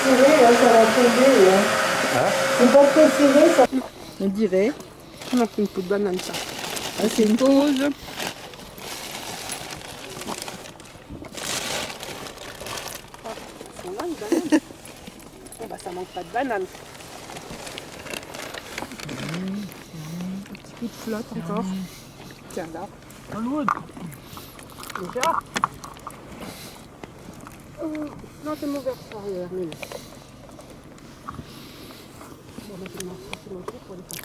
serré, là, ça va tomber. Là. Hein? C'est pas très serré, ça. On dirait. Non, c'est une peau de banane, ça. Ah, c'est une Pause. Là, une banane. Bon, bah, ça manque pas de banane. Petit coup de flotte encore. Tiens, là. Déjà. Non, c'est mauvais arrière, mais non. Bon, bah, je vais m'en sortir pour les faire.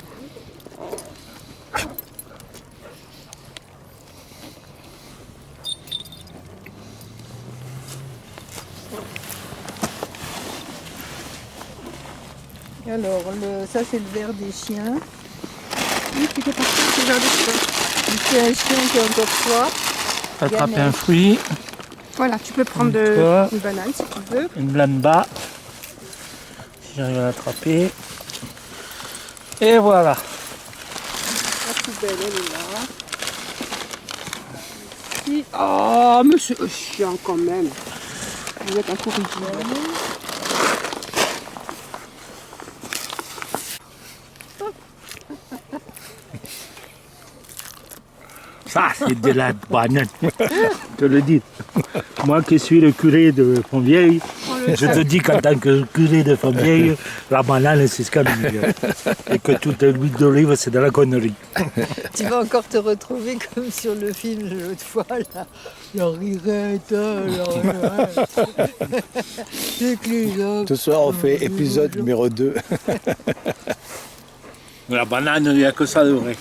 Alors, ça c'est le verre des chiens. Oui, tu fais partie de ce genre de choses. Ici un chien qui a encore soif. Attraper Ganet. un fruit, Voilà, tu peux prendre Toi. une banane si tu veux. une blamba, si j'arrive à l'attraper. Et voilà. La poubelle, elle est là. Ici. Oh, mais c'est chiant quand même. Vous êtes incorrigible. Ça, c'est de la banane. Je te le dis. Moi qui suis le curé de Fontvieille, je te dis qu'en tant que curé de Fontvieille, la banane, c'est scandaleux. Et que toute l'huile d'olive, c'est de la connerie. Tu vas encore te retrouver comme sur le film de l'autre fois là. La rirette, la rirette. C'est que les hommes. Ce soir, on fait épisode numéro 2. La banane, il n'y a que ça de vrai.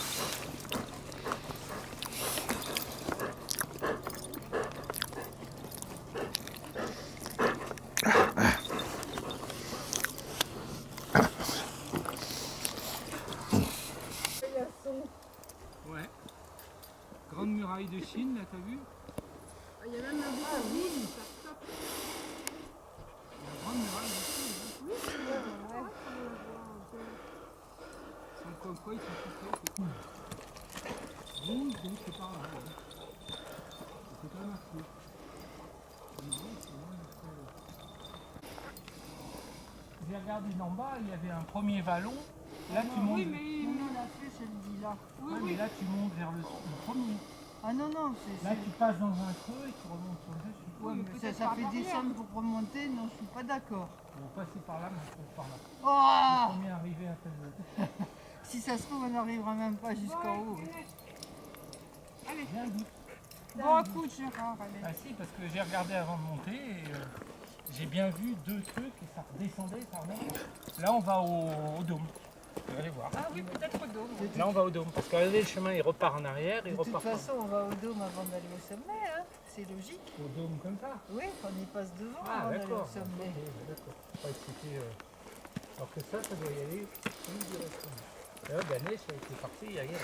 Ouais. Grande muraille de Chine, là, t'as vu? Il y a même un bout de ville. La grande muraille de Chine. Ils sont comme quoi, ils sont tout près, c'est cool. Rouge, donc c'est par là. Ouais. C'est pas marqué. J'ai regardé d'en bas, il y avait un premier vallon. Là, tu montes. Oui, mais on a fait celui là. Ouais, mais là, tu montes vers le premier. Ah non, non, c'est. Là, tu passes dans un creux et tu remontes sur le dessus. Ouais, mais ça fait descendre pour remonter, non, je suis pas d'accord. On va passer par là, mais je trouve par là. Oh, Premier arrivé à tel. si ça se trouve, on n'arrivera même pas jusqu'en haut. Bien vite. Bon, écoute, Gérard, allez. Ah si, parce que j'ai regardé avant de monter et j'ai bien vu deux trucs et ça redescendait, ça remontait. Là, on va au dôme. Vous allez voir. Ah oui, peut-être au dos. Là, on va au dôme. Parce que regardez, le chemin, il repart en arrière, il De toute repart façon, on va au dôme avant d'aller au sommet, hein. C'est logique. au dôme comme ça. Oui, on y passe devant Ah, avant d'aller au d'accord. sommet. Ok, d'accord. Je croyais que c'était, alors que ça doit y aller une direction. Là, Ganesh, c'est parti, il y a rien.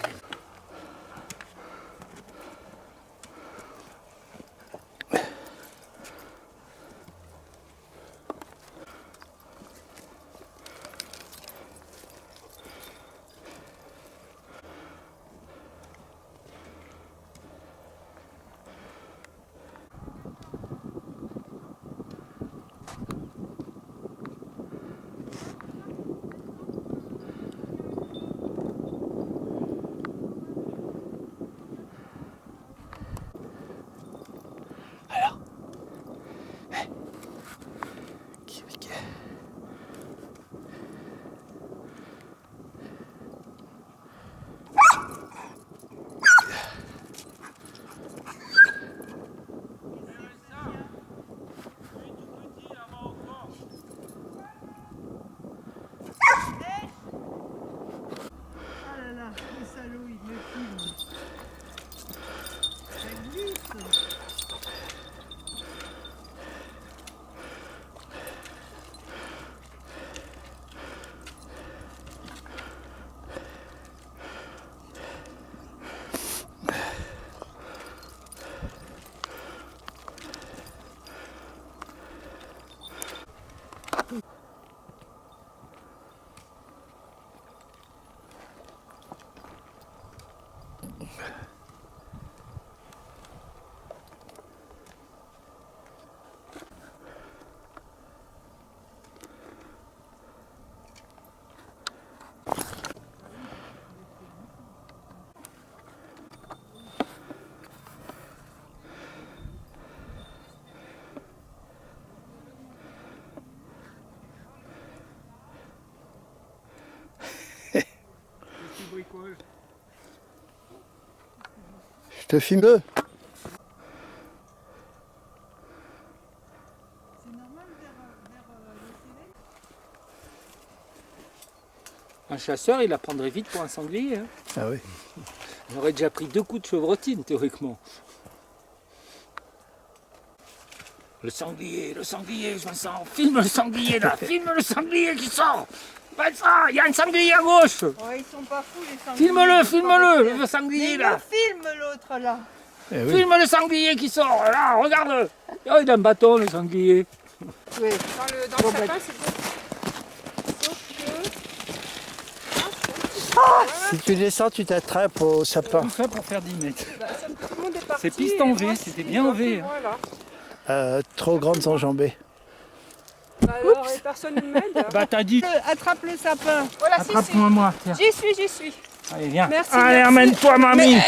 Ah là là, le salaud, il me filme. Ça glisse. te filme. Un chasseur, il la prendrait vite pour un sanglier. Hein. Ah oui. Il aurait déjà pris 2 coups de chevrotine, théoriquement. Le sanglier, je me sens. Filme le sanglier là, filme le sanglier qui sort. Pas ça, il y a un sanglier à gauche. Ouais, ils sont pas fous les sangliers. Filme-le, le sanglier Mais là. le filme l'autre là. Eh oui. Filme le sanglier qui sort, là, regarde. Oh, il a un bâton, le sanglier. Oui. Dans le sapin, c'est bon. Si tu descends, tu t'attrapes au sapin. Tout ça pour faire 10 mètres. Tout le monde est parti. C'est piste en et V, moi, c'était je bien suis en V, dans hein. ce coin-là. Trop grandes enjambées. Bah alors, et personne ne m'aide. Bah t'as dit, Attrape le sapin. Voilà, si, si. attrape-moi moi, tiens. J'y suis. Allez, viens. Merci, Allez, merci. emmène-toi, mamie.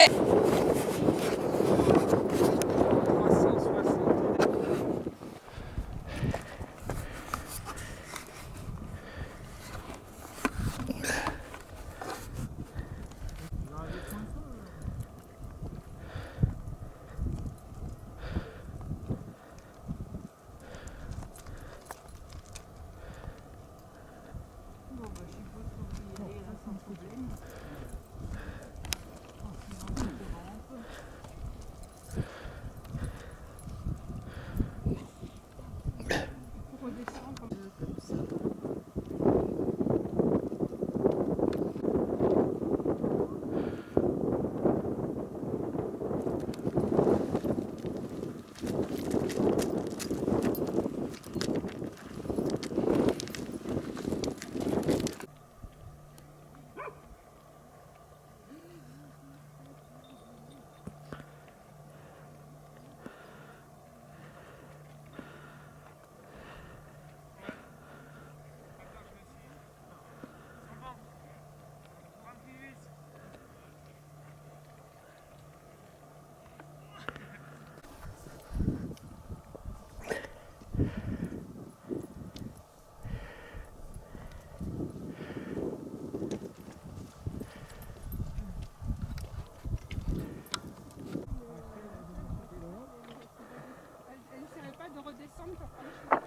Elle n'essaierait pas de redescendre pour prendre le chemin.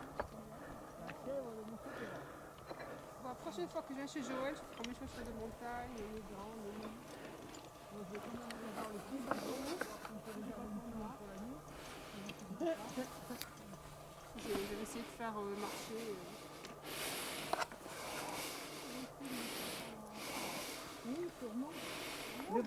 Bon, la prochaine fois que je viens chez Joël, je ferai mes chaussures de montagne, mes gants, mes... Je vais essayer de faire marcher. Le